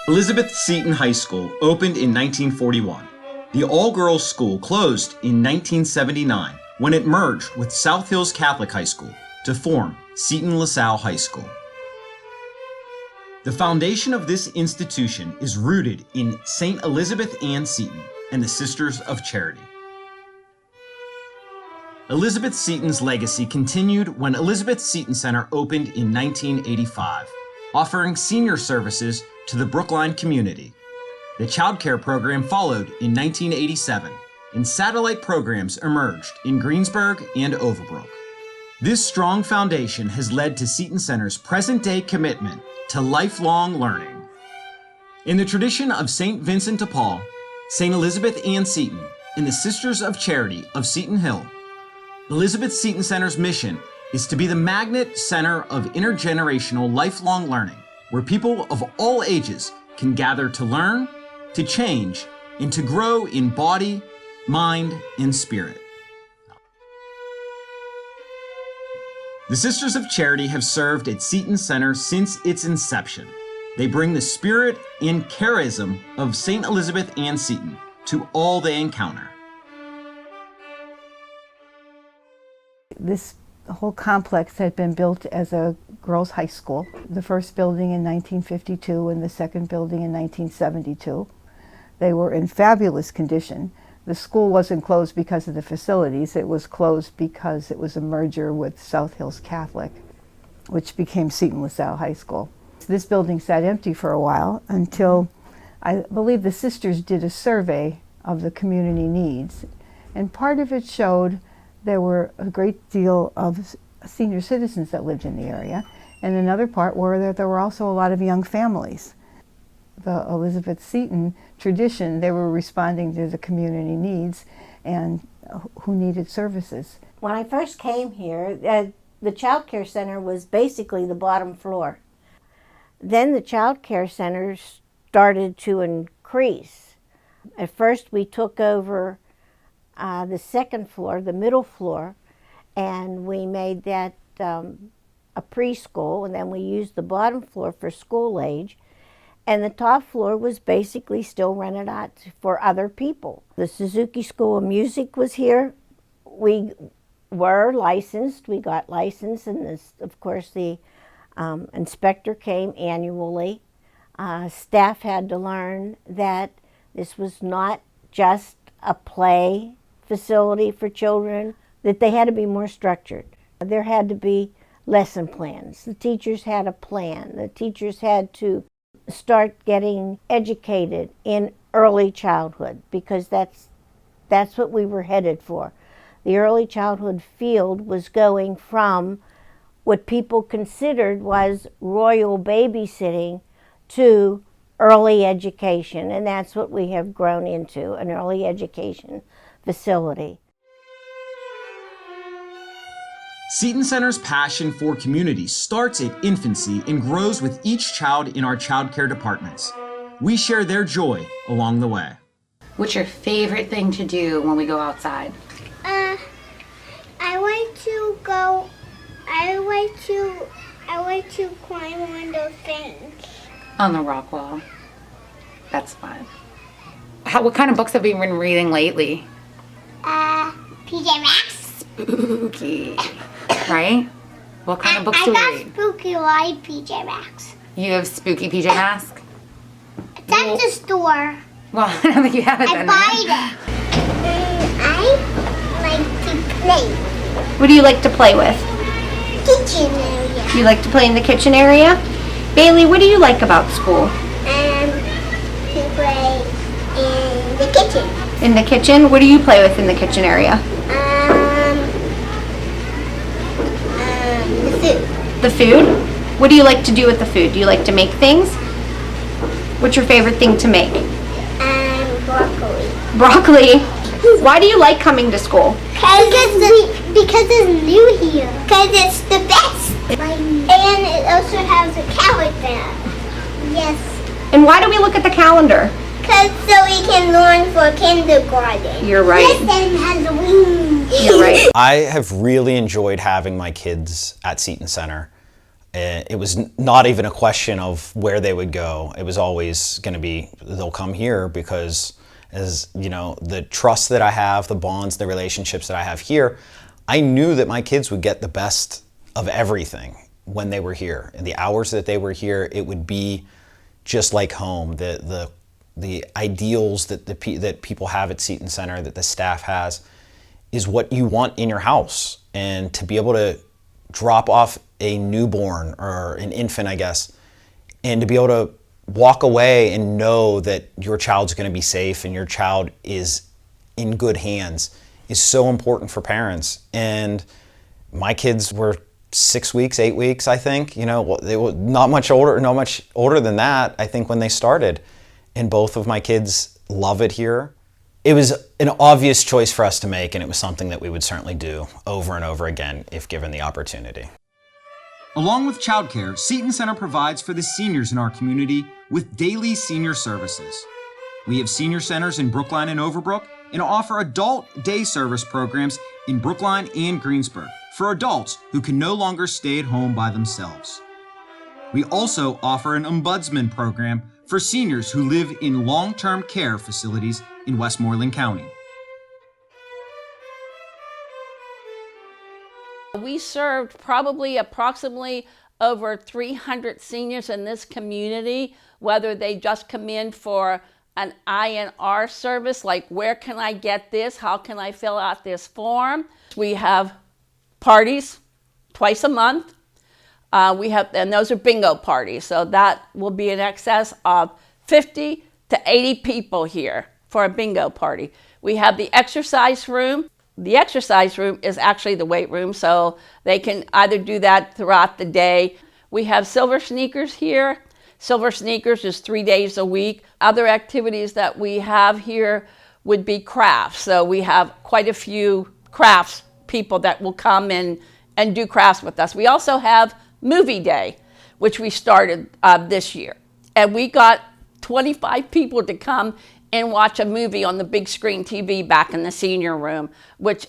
Elizabeth Seton High School opened in 1941. The all-girls school closed in 1979 when it merged with South Hills Catholic High School to form Seton LaSalle High School. The foundation of this institution is rooted in St. Elizabeth Ann Seton and the Sisters of Charity. Elizabeth Seton's legacy continued when Elizabeth Seton Center opened in 1985, offering senior services to the Brookline community. The child care program followed in 1987, and satellite programs emerged in Greensburg and Overbrook. This strong foundation has led to Seton Center's present-day commitment to lifelong learning. In the tradition of St. Vincent de Paul, St. Elizabeth Ann Seton, and the Sisters of Charity of Seton Hill, Elizabeth Seton Center's mission is to be the magnet center of intergenerational lifelong learning, where people of all ages can gather to learn, to change, and to grow in body, mind, and spirit. The Sisters of Charity have served at Seton Center since its inception. They bring the spirit and charism of St. Elizabeth Ann Seton to all they encounter. This whole complex had been built as a girls' high school. The first building in 1952 and the second building in 1972. They were in fabulous condition. The school wasn't closed because of the facilities. It was closed because it was a merger with South Hills Catholic, which became Seton LaSalle High School. This building sat empty for a while until I believe the sisters did a survey of the community needs. And part of it showed there were a great deal of senior citizens that lived in the area. And another part were that there were also a lot of young families. The Elizabeth Seton tradition, they were responding to the community needs and who needed services. When I first came here, the child care center was basically the bottom floor. Then the child care center started to increase. At first we took over the second floor, the middle floor, and we made that a preschool, and then we used the bottom floor for school age. And the top floor was basically still rented out for other people. The Suzuki School of Music was here. We were licensed. We got licensed, and this, of course, the inspector came annually. Staff had to learn that this was not just a play facility for children, that they had to be more structured. There had to be lesson plans. The teachers had a plan. The teachers had to start getting educated in early childhood, because that's what we were headed for. The early childhood field was going from what people considered was royal babysitting to early education, and that's what we have grown into, an early education facility. Seton Center's passion for community starts at infancy and grows with each child in our child care departments. We share their joy along the way. What's your favorite thing to do when we go outside? I like to climb on those things. On the rock wall. That's fun. What kind of books have you been reading lately? PJ Masks. Spooky. Right? What kind of books do you read? I got spooky like PJ Masks. You have spooky PJ Masks? It's at the store. Well, I don't think you have it then. I buy it. I like to play. What do you like to play with? Kitchen area. You like to play in the kitchen area? Bailey, what do you like about school? To play in the kitchen. In the kitchen? What do you play with in the kitchen area? The food. The food? What do you like to do with the food? Do you like to make things? What's your favorite thing to make? Broccoli. Broccoli? Why do you like coming to school? Because it's new here. Because it's the best. And it also has a calendar. Yes. And why do we look at the calendar? Because so we can learn for kindergarten. You're right. Yes, and Halloween. You're right. I have really enjoyed having my kids at Seton Center. It was not even a question of where they would go. It was always going to be, they'll come here because, as you know, the trust that I have, the bonds, the relationships that I have here, I knew that my kids would get the best of everything when they were here. And the hours that they were here, it would be just like home. The ideals that people have at Seton Center, that the staff has, is what you want in your house. And to be able to drop off a newborn or an infant, I guess, and to be able to walk away and know that your child's going to be safe and your child is in good hands is so important for parents. And my kids were 6 weeks, 8 weeks, I think. You know, they were not much older than that, I think, when they started. And both of my kids love it here. It was an obvious choice for us to make, and it was something that we would certainly do over and over again if given the opportunity. Along with childcare, Seton Center provides for the seniors in our community with daily senior services. We have senior centers in Brookline and Overbrook and offer adult day service programs in Brookline and Greensburg for adults who can no longer stay at home by themselves. We also offer an ombudsman program for seniors who live in long-term care facilities in Westmoreland County. We served probably approximately over 300 seniors in this community, whether they just come in for an INR service, like where can I get this? How can I fill out this form? We have parties twice a month. And those are bingo parties, so that will be in excess of 50 to 80 people here for a bingo party. We have the exercise room. The exercise room is actually the weight room, so they can either do that throughout the day. We have Silver Sneakers here. Silver Sneakers is 3 days a week. Other activities that we have here would be crafts. So we have quite a few crafts people that will come in and do crafts with us. We also have Movie Day, which we started this year. And we got 25 people to come and watch a movie on the big screen TV back in the senior room,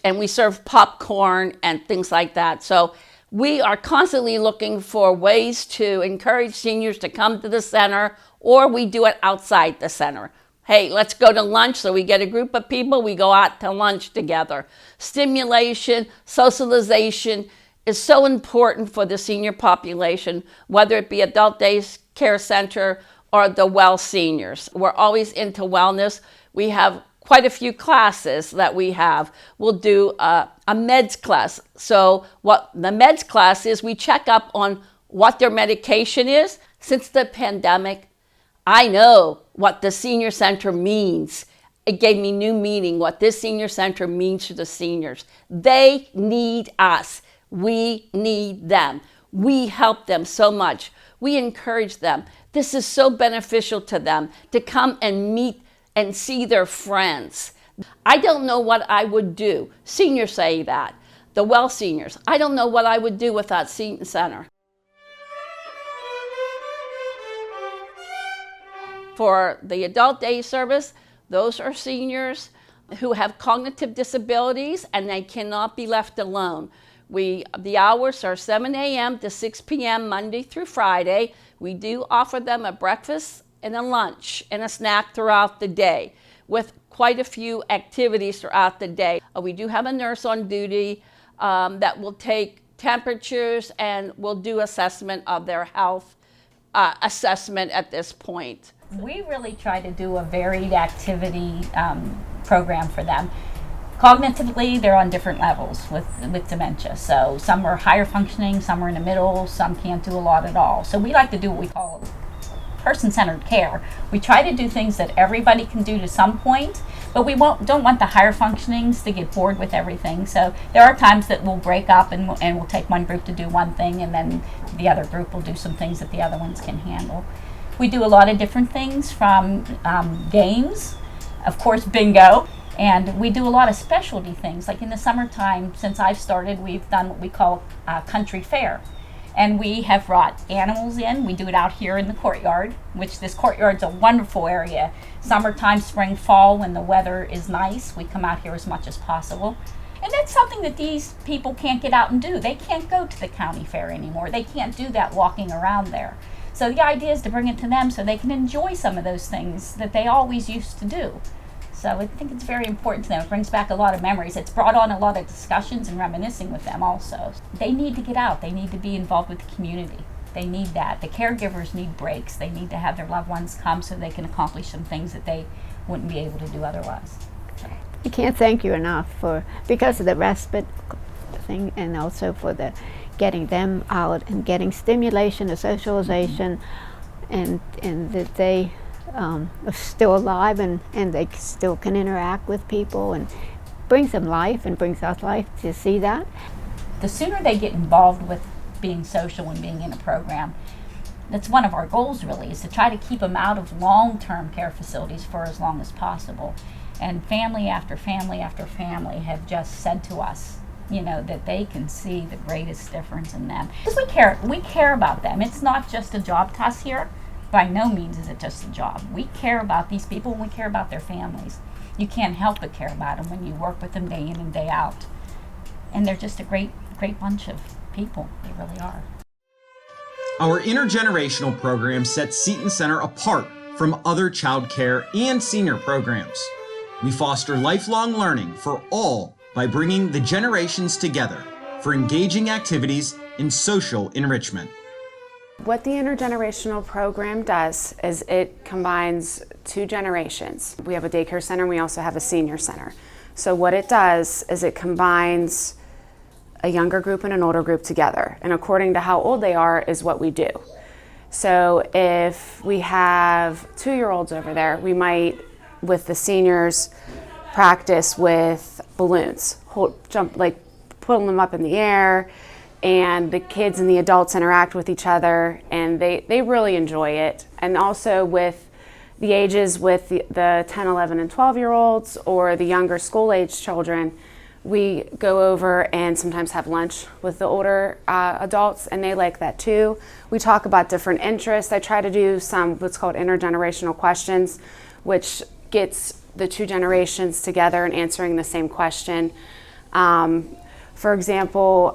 and we serve popcorn and things like that. So we are constantly looking for ways to encourage seniors to come to the center, or we do it outside the center. Hey, let's go to lunch. So we get a group of people, we go out to lunch together. Stimulation, socialization is so important for the senior population, whether it be adult day care center or the well seniors. We're always into wellness. We have quite a few classes that we have. We'll do a meds class. So what the meds class is, we check up on what their medication is. Since the pandemic, I know what the senior center means. It gave me new meaning, what this senior center means to the seniors. They need us. We need them. We help them so much. We encourage them. This is so beneficial to them to come and meet and see their friends. I don't know what I would do. Seniors say that. The well seniors. I don't know what I would do without Seton Center. For the adult day service, those are seniors who have cognitive disabilities and they cannot be left alone. The hours are 7 a.m. to 6 p.m. Monday through Friday. We do offer them a breakfast and a lunch and a snack throughout the day with quite a few activities throughout the day. We do have a nurse on duty that will take temperatures and will do assessment of their health assessment at this point. We really try to do a varied activity program for them. Cognitively, they're on different levels with dementia. So some are higher functioning, some are in the middle, some can't do a lot at all. So we like to do what we call person-centered care. We try to do things that everybody can do to some point, but we don't want the higher functionings to get bored with everything. So there are times that we'll break up and we'll take one group to do one thing, and then the other group will do some things that the other ones can handle. We do a lot of different things, from games, of course bingo, and we do a lot of specialty things. Like in the summertime, since I've started, we've done what we call country fair. And we have brought animals in. We do it out here in the courtyard, which this courtyard's a wonderful area. Summertime, spring, fall, when the weather is nice, we come out here as much as possible. And that's something that these people can't get out and do. They can't go to the county fair anymore. They can't do that walking around there. So the idea is to bring it to them so they can enjoy some of those things that they always used to do. So I think it's very important to them. It brings back a lot of memories. It's brought on a lot of discussions and reminiscing with them also. They need to get out. They need to be involved with the community. They need that. The caregivers need breaks. They need to have their loved ones come so they can accomplish some things that they wouldn't be able to do otherwise. I can't thank you enough because of the respite thing, and also for the getting them out and getting stimulation and socialization, and that they are still alive and they still can interact with people, and brings them life and brings us life to see that. The sooner they get involved with being social and being in a program, that's one of our goals really, is to try to keep them out of long-term care facilities for as long as possible. And family after family after family have just said to us, that they can see the greatest difference in them. Because we care about them. It's not just a job to us here. By no means is it just a job. We care about these people and we care about their families. You can't help but care about them when you work with them day in and day out. And they're just a great bunch of people. They really are. Our intergenerational program sets Seton Center apart from other child care and senior programs. We foster lifelong learning for all by bringing the generations together for engaging activities and social enrichment. What the intergenerational program does is it combines two generations. We have a daycare center and we also have a senior center. So what it does is it combines a younger group and an older group together. And according to how old they are is what we do. So if we have 2-year-olds over there, we might, with the seniors, practice with balloons, pulling them up in the air, and the kids and the adults interact with each other, and they really enjoy it. And also with the ages with the 10, 11, and 12-year-olds or the younger school-age children, we go over and sometimes have lunch with the older adults, and they like that too. We talk about different interests. I try to do some what's called intergenerational questions, which gets the two generations together and answering the same question. For example,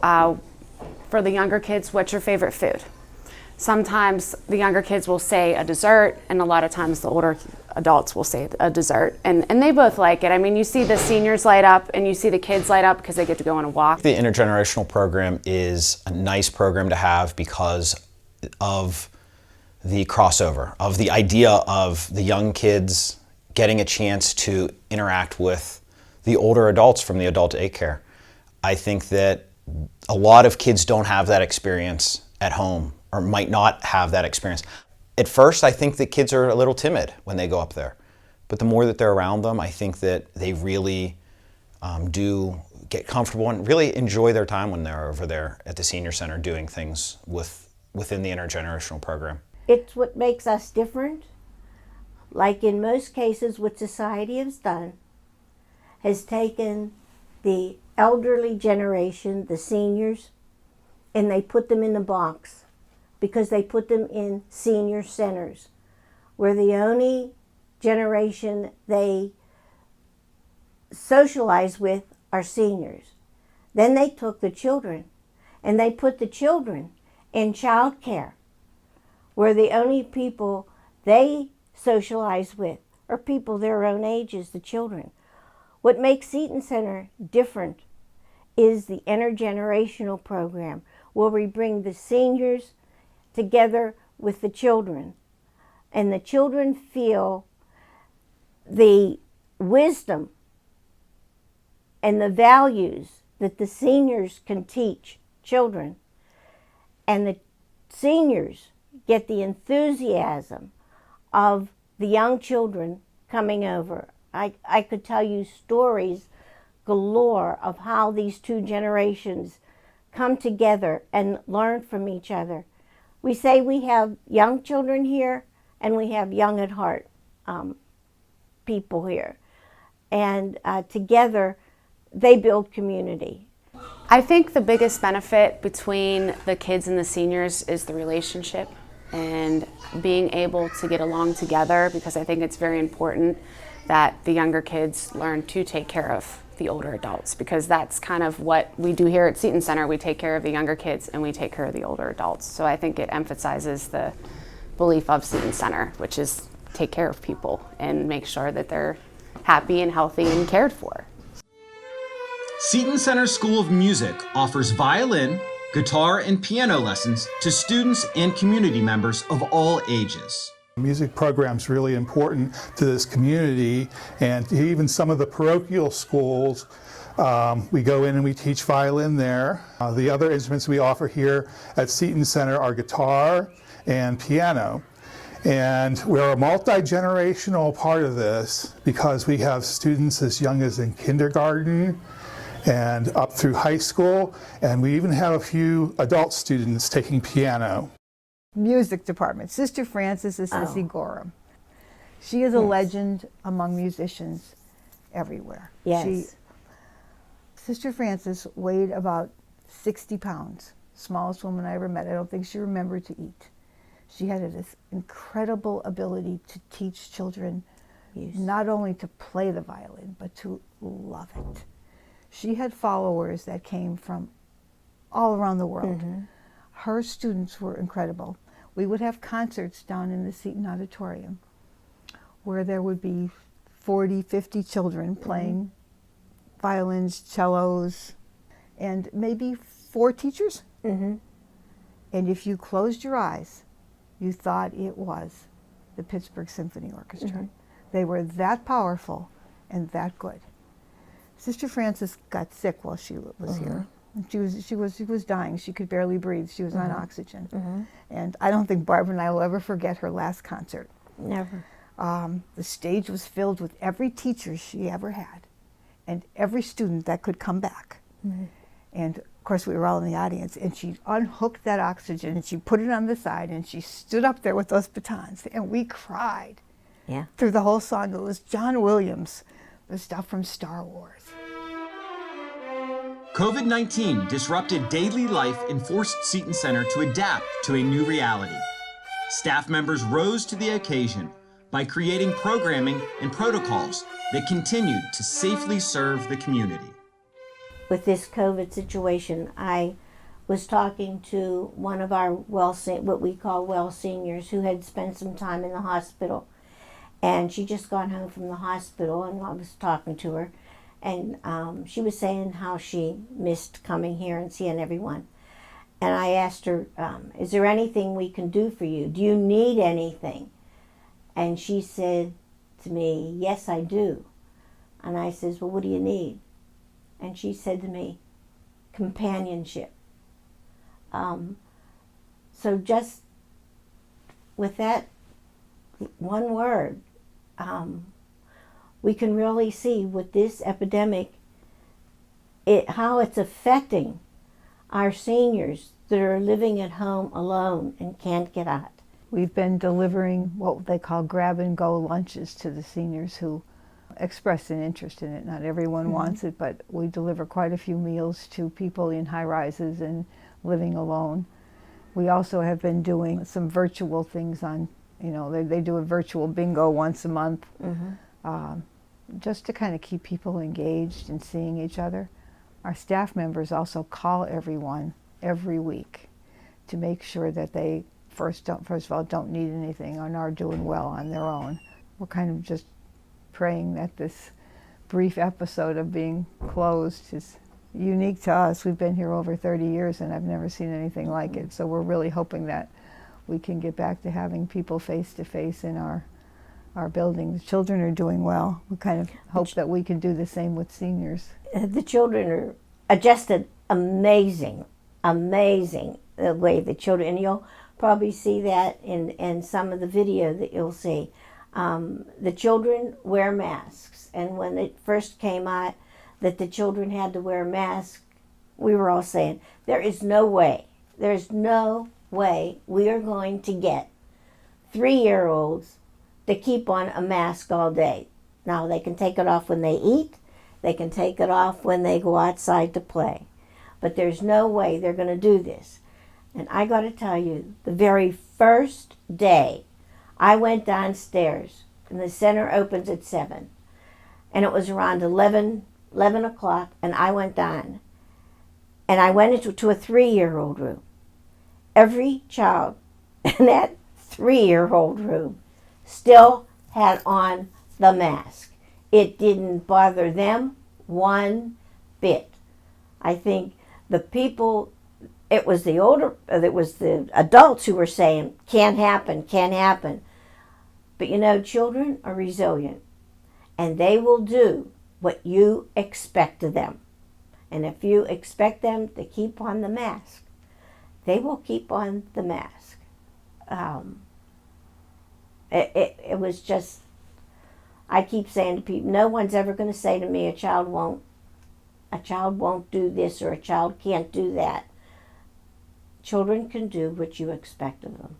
for the younger kids, what's your favorite food? Sometimes the younger kids will say a dessert, and a lot of times the older adults will say a dessert, and they both like it. I mean, you see the seniors light up and you see the kids light up because they get to go on a walk. The intergenerational program is a nice program to have because of the crossover, of the idea of the young kids getting a chance to interact with the older adults from the adult daycare. I think that a lot of kids don't have that experience at home, or might not have that experience. At first, I think that kids are a little timid when they go up there, but the more that they're around them, I think that they really do get comfortable and really enjoy their time when they're over there at the senior center doing things within the intergenerational program. It's what makes us different. Like in most cases, what society has done has taken the elderly generation, the seniors, and they put them in a box because they put them in senior centers, where the only generation they socialize with are seniors. Then they took the children and they put the children in child care, where the only people they socialize with are people their own age as the children. What makes Seton Center different is the intergenerational program, where we bring the seniors together with the children, and the children feel the wisdom and the values that the seniors can teach children, and the seniors get the enthusiasm of the young children coming over. I could tell you stories galore of how these two generations come together and learn from each other. We say we have young children here and we have young at heart people here. And together they build community. I think the biggest benefit between the kids and the seniors is the relationship and being able to get along together, because I think it's very important that the younger kids learn to take care of the older adults, because that's kind of what we do here at Seton Center. We take care of the younger kids and we take care of the older adults. So I think it emphasizes the belief of Seton Center, which is take care of people and make sure that they're happy and healthy and cared for. Seton Center School of Music offers violin, guitar, and piano lessons to students and community members of all ages. Music program's really important to this community, and even some of the parochial schools, we go in and we teach violin there. The other instruments we offer here at Seton Center are guitar and piano. And we're a multi-generational part of this because we have students as young as in kindergarten and up through high school, and we even have a few adult students taking piano. Music department. Sister Frances is Sissy Gorham. She is a legend among musicians everywhere. Yes. Sister Frances weighed about 60 pounds, smallest woman I ever met. I don't think she remembered to eat. She had this incredible ability to teach children not only to play the violin, but to love it. She had followers that came from all around the world. Her students were incredible. We would have concerts down in the Seton Auditorium where there would be 40, 50 children playing violins, cellos, and maybe 4 teachers. And if you closed your eyes, you thought it was the Pittsburgh Symphony Orchestra. They were that powerful and that good. Sister Frances got sick while she was here. She was dying. She could barely breathe. She was on oxygen. And I don't think Barbara and I will ever forget her last concert. Never. The stage was filled with every teacher she ever had and every student that could come back. And of course we were all in the audience, and she unhooked that oxygen and she put it on the side and she stood up there with those batons, and we cried through the whole song. It was John Williams, the stuff from Star Wars. COVID-19 disrupted daily life and forced Seton Center to adapt to a new reality. Staff members rose to the occasion by creating programming and protocols that continued to safely serve the community. With this COVID situation, I was talking to one of our what we call well seniors, who had spent some time in the hospital. And she just got home from the hospital, and I was talking to her. And she was saying how she missed coming here and seeing everyone. And I asked her, is there anything we can do for you? Do you need anything? And she said to me, yes, I do. And I says, well, what do you need? And she said to me, companionship. So just with that one word, we can really see with this epidemic how it's affecting our seniors that are living at home alone and can't get out. We've been delivering what they call grab-and-go lunches to the seniors who express an interest in it. Not everyone wants it, but we deliver quite a few meals to people in high-rises and living alone. We also have been doing some virtual things on, they do a virtual bingo once a month, just to kind of keep people engaged and seeing each other. Our staff members also call everyone every week to make sure that they first of all don't need anything and are doing well on their own. We're kind of just praying that this brief episode of being closed is unique to us. We've been here over 30 years and I've never seen anything like it. So we're really hoping that we can get back to having people face to face in our building. The children are doing well. We kind of hope that we can do the same with seniors. The children are just amazing the way the children, and you'll probably see that in some of the video that you'll see. The children wear masks, and when it first came out that the children had to wear masks, we were all saying, there's no way we are going to get 3-year-olds to keep on a mask all day. Now they can take it off when they eat, they can take it off when they go outside to play, but there's no way they're going to do this. And I got to tell you, the very first day I went downstairs, and the center opens at 7, and it was around 11 11 o'clock, and I went down. And I went into a 3-year-old room. Every child in that 3-year-old room still had on the mask. It didn't bother them one bit. I think the people, it was the adults who were saying, can't happen, can't happen. But you know, children are resilient, and they will do what you expect of them. And if you expect them to keep on the mask, they will keep on the mask. It was just, I keep saying to people, no one's ever going to say to me, a child won't do this or a child can't do that. Children can do what you expect of them.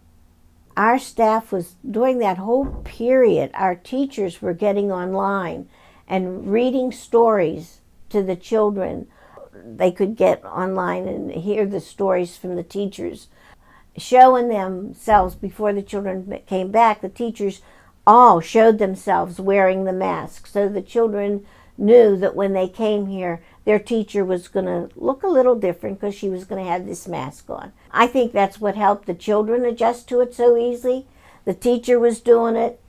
Our staff was, during that whole period, our teachers were getting online and reading stories to the children. They could get online and hear the stories from the teachers, showing themselves before the children came back. The teachers all showed themselves wearing the mask, so the children knew that when they came here, their teacher was going to look a little different because she was going to have this mask on. I think that's what helped the children adjust to it so easily. The teacher was doing it,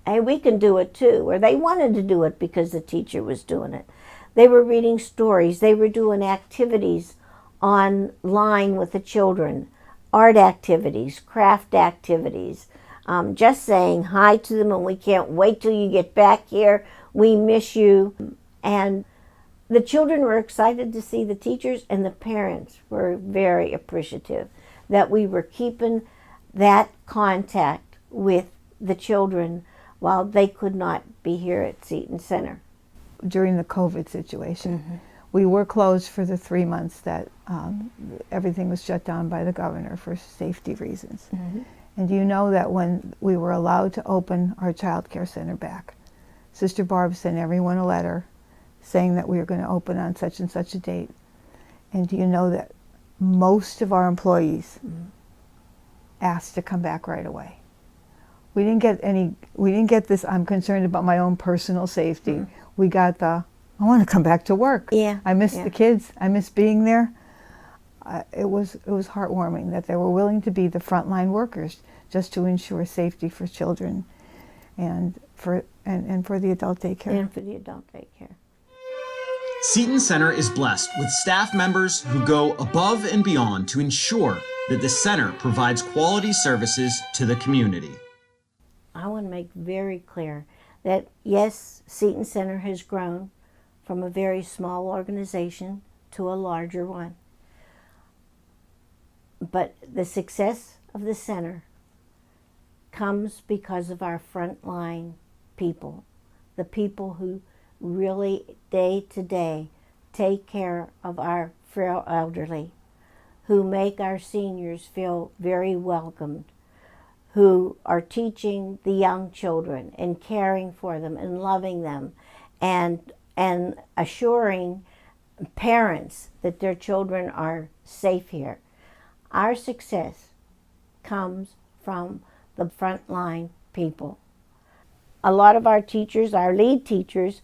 and we can do it too, or they wanted to do it because the teacher was doing it. They were reading stories. They were doing activities online with the children, art activities, craft activities, just saying hi to them, and we can't wait till you get back here. We miss you. And the children were excited to see the teachers, and the parents were very appreciative that we were keeping that contact with the children while they could not be here at Seton Center. During the COVID situation, we were closed for the 3 months that everything was shut down by the governor for safety reasons. And do you know that when we were allowed to open our child care center back, Sister Barb sent everyone a letter saying that we were going to open on such and such a date. And do you know that most of our employees asked to come back right away? We didn't get this, I'm concerned about my own personal safety. We got the, I want to come back to work. Yeah. I miss the kids. I miss being there. It was heartwarming that they were willing to be the frontline workers just to ensure safety for children and for the adult daycare. And for the adult daycare. Seton Center is blessed with staff members who go above and beyond to ensure that the center provides quality services to the community. I want to make very clear that yes, Seton Center has grown from a very small organization to a larger one. But the success of the center comes because of our frontline people, the people who really day to day take care of our frail elderly, who make our seniors feel very welcomed, who are teaching the young children and caring for them and loving them and assuring parents that their children are safe here. Our success comes from the frontline people. A lot of our teachers, our lead teachers,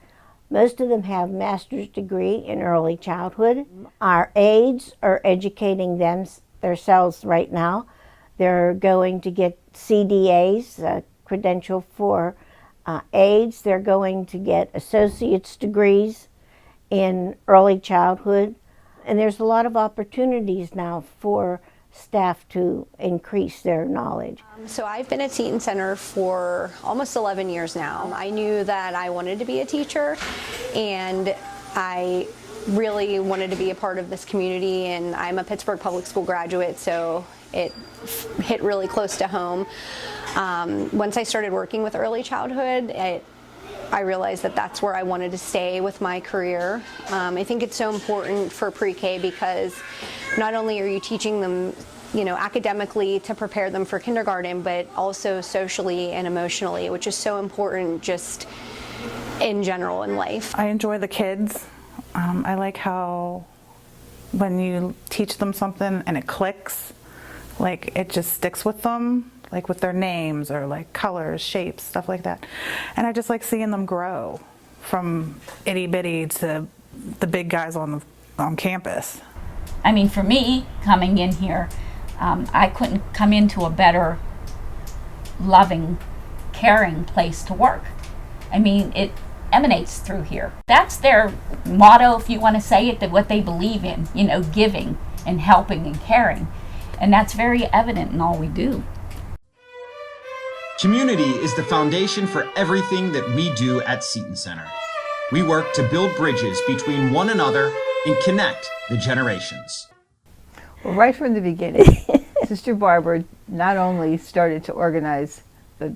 most of them have master's degree in early childhood. Our aides are educating themselves right now. They're going to get CDAs, a credential for aides. They're going to get associate's degrees in early childhood. And there's a lot of opportunities now for staff to increase their knowledge. So I've been at Seton Center for almost 11 years now. I knew that I wanted to be a teacher, and I really wanted to be a part of this community, and I'm a Pittsburgh Public School graduate, so it hit really close to home. Once I started working with early childhood, I realized that that's where I wanted to stay with my career. I think it's so important for pre-K because not only are you teaching them, academically to prepare them for kindergarten, but also socially and emotionally, which is so important just in general in life. I enjoy the kids. I like how when you teach them something and it clicks, like it just sticks with them, like with their names or like colors, shapes, stuff like that. And I just like seeing them grow from itty bitty to the big guys on campus. I mean, for me, coming in here, I couldn't come into a better, loving, caring place to work. I mean, it emanates through here. That's their motto, if you want to say it, that what they believe in, you know, giving and helping and caring. And that's very evident in all we do. Community is the foundation for everything that we do at Seton Center. We work to build bridges between one another and connect the generations. Well, right from the beginning, Sister Barbara not only started to organize the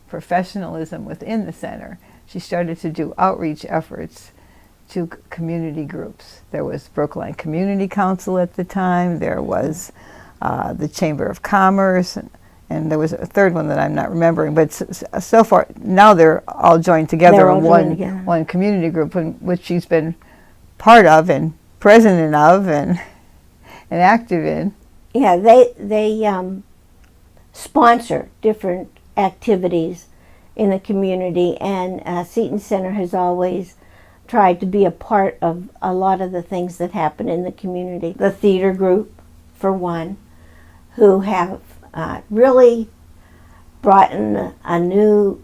professionalism within the center, she started to do outreach efforts to community groups. There was Brookline Community Council at the time, there was the Chamber of Commerce, and there was a third one that I'm not remembering, but so far, now they're all joined together in one community group, which she's been part of and president of and active in. Yeah, they sponsor different activities in the community, and Seton Center has always tried to be a part of a lot of the things that happen in the community. The theater group, for one, who have really brought in a new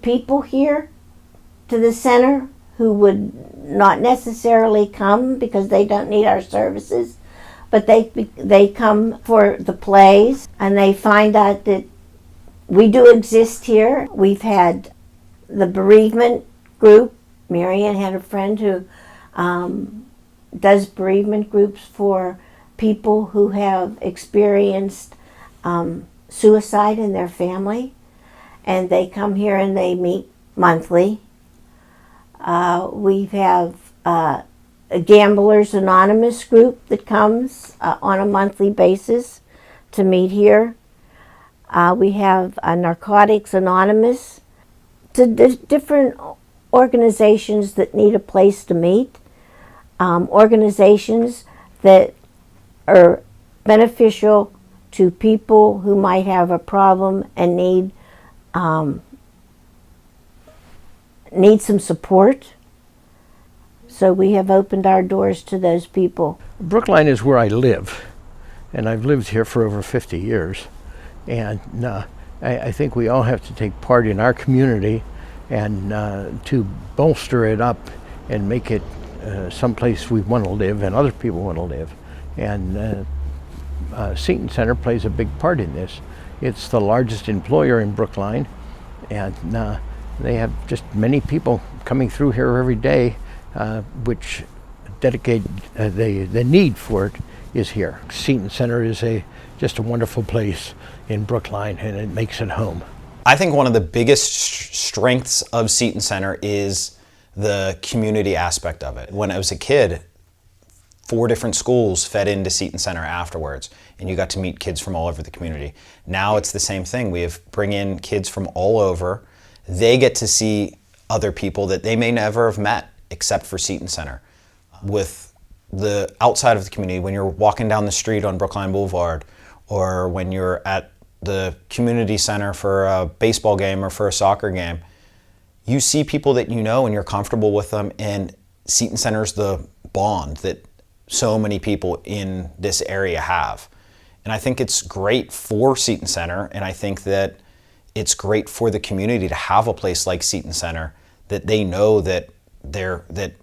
people here to the center who would not necessarily come because they don't need our services, but they come for the plays, and they find out that we do exist here. We've had the bereavement group. Marianne had a friend who does bereavement groups for people who have experienced suicide in their family, and they come here and they meet monthly. We have a Gamblers Anonymous group that comes on a monthly basis to meet here. We have Narcotics Anonymous. Different organizations that need a place to meet, organizations that are beneficial to people who might have a problem and need some support. So we have opened our doors to those people. Brookline is where I live, and I've lived here for over 50 years. And I think we all have to take part in our community and to bolster it up and make it someplace we want to live and other people want to live. And Seton Center plays a big part in this. It's the largest employer in Brookline, and they have just many people coming through here every day, which dedicate the need for it is here. Seton Center is just a wonderful place in Brookline, and it makes it home. I think one of the biggest strengths of Seton Center is the community aspect of it. When I was a kid, 4 different schools fed into Seton Center afterwards, and you got to meet kids from all over the community. Now it's the same thing. We bring in kids from all over. They get to see other people that they may never have met except for Seton Center. With the outside of the community, when you're walking down the street on Brookline Boulevard, or when you're at the community center for a baseball game or for a soccer game, you see people that you know and you're comfortable with them, and Seton Center's the bond that so many people in this area have. And I think it's great for Seton Center, and I think that it's great for the community to have a place like Seton Center that they know that that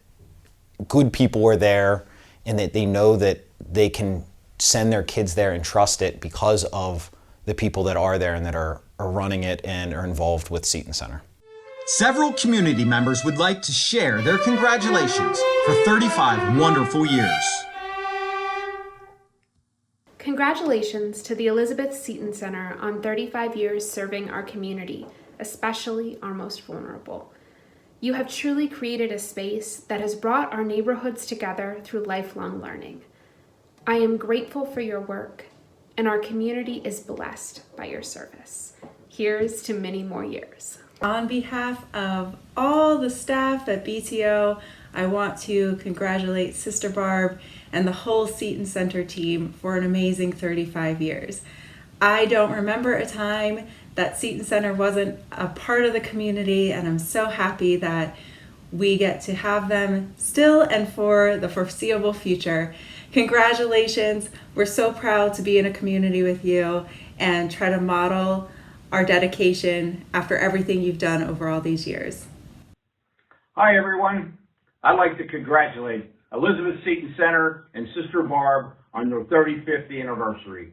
good people are there, and that they know that they can send their kids there and trust it because of the people that are there and that are running it and are involved with Seton Center. Several community members would like to share their congratulations for 35 wonderful years. Congratulations to the Elizabeth Seton Center on 35 years serving our community, especially our most vulnerable. You have truly created a space that has brought our neighborhoods together through lifelong learning. I am grateful for your work, and our community is blessed by your service. Here's to many more years. On behalf of all the staff at BTO, I want to congratulate Sister Barb and the whole Seton Center team for an amazing 35 years. I don't remember a time that Seton Center wasn't a part of the community, and I'm so happy that we get to have them still and for the foreseeable future. Congratulations. We're so proud to be in a community with you and try to model our dedication after everything you've done over all these years. Hi, everyone. I'd like to congratulate Elizabeth Seton Center and Sister Barb on their 35th anniversary.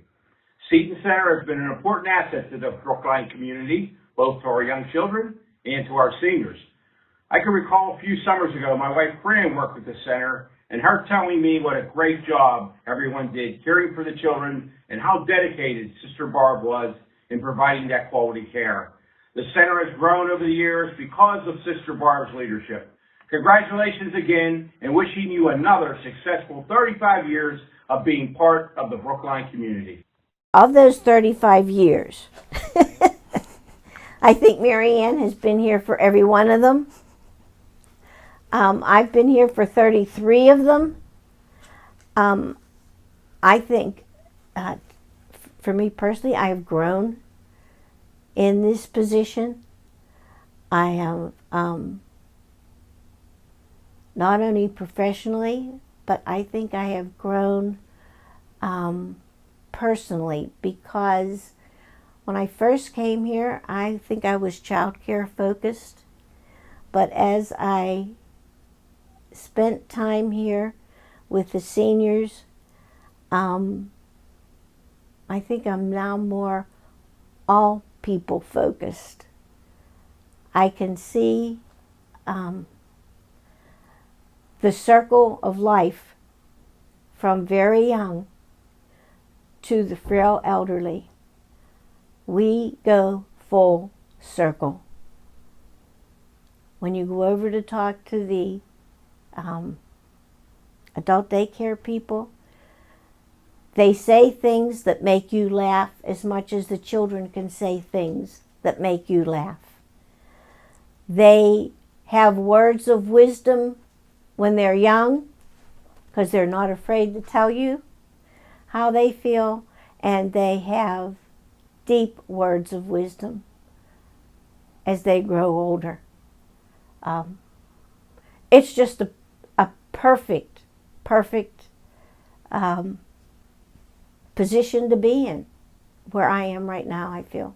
Seton Center has been an important asset to the Brookline community, both to our young children and to our seniors. I can recall a few summers ago, my wife Fran worked at the center, and her telling me what a great job everyone did caring for the children and how dedicated Sister Barb was in providing that quality care. The center has grown over the years because of Sister Barb's leadership. Congratulations again, and wishing you another successful 35 years of being part of the Brookline community. Of those 35 years, I think Mary Ann has been here for every one of them. I've been here for 33 of them. I think, for me personally, I have grown in this position. I have, not only professionally, but I think I have grown personally, because when I first came here, I think I was child care focused. But as I spent time here with the seniors, I think I'm now more all people focused. I can see the circle of life from very young to the frail elderly. We go full circle. When you go over to talk to the adult daycare people, they say things that make you laugh as much as the children can say things that make you laugh. They have words of wisdom when they're young, because they're not afraid to tell you how they feel, and they have deep words of wisdom as they grow older. It's just a perfect position to be in, where I am right now, I feel.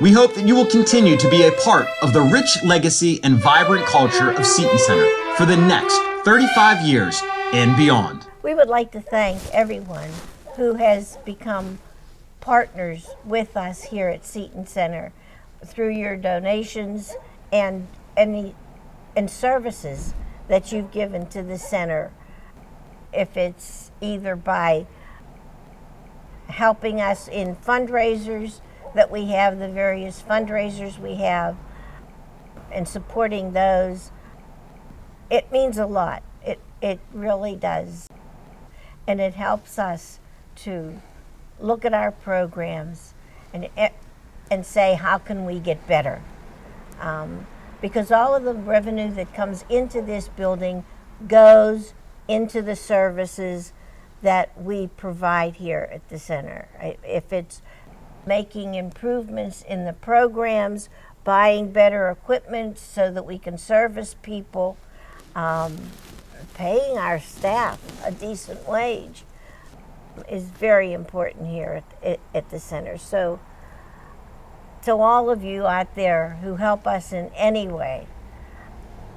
We hope that you will continue to be a part of the rich legacy and vibrant culture of Seton Center for the next 35 years and beyond. We would like to thank everyone who has become partners with us here at Seton Center through your donations and services that you've given to the center. If it's either by helping us in fundraisers that we have, the various fundraisers we have, and supporting those, it means a lot. It really does. And it helps us to look at our programs and say, how can we get better? Because all of the revenue that comes into this building goes into the services that we provide here at the center. If it's making improvements in the programs, buying better equipment so that we can service people, paying our staff a decent wage is very important here at the center. So to all of you out there who help us in any way,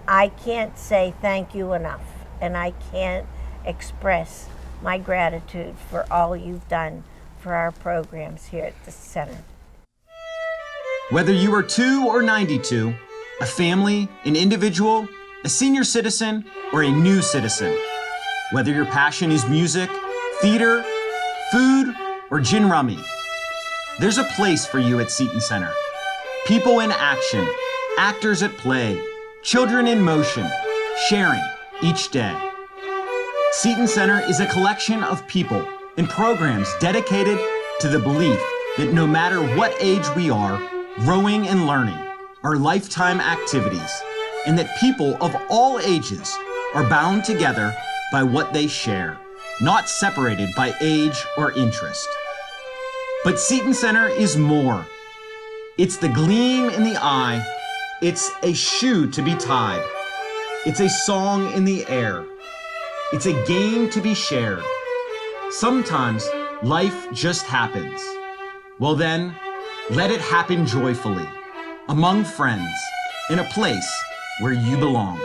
I can't say thank you enough, and I can't express my gratitude for all you've done for our programs here at the center. Whether you are 2 or 92, a family, an individual, a senior citizen, or a new citizen, whether your passion is music, theater, food, or gin rummy, there's a place for you at Seton Center. People in action, actors at play, children in motion, sharing each day. Seton Center is a collection of people and programs dedicated to the belief that no matter what age we are, growing and learning are lifetime activities, and that people of all ages are bound together by what they share, not separated by age or interest. But Seton Center is more. It's the gleam in the eye. It's a shoe to be tied. It's a song in the air. It's a game to be shared. Sometimes life just happens. Well then, let it happen joyfully, among friends, in a place where you belong.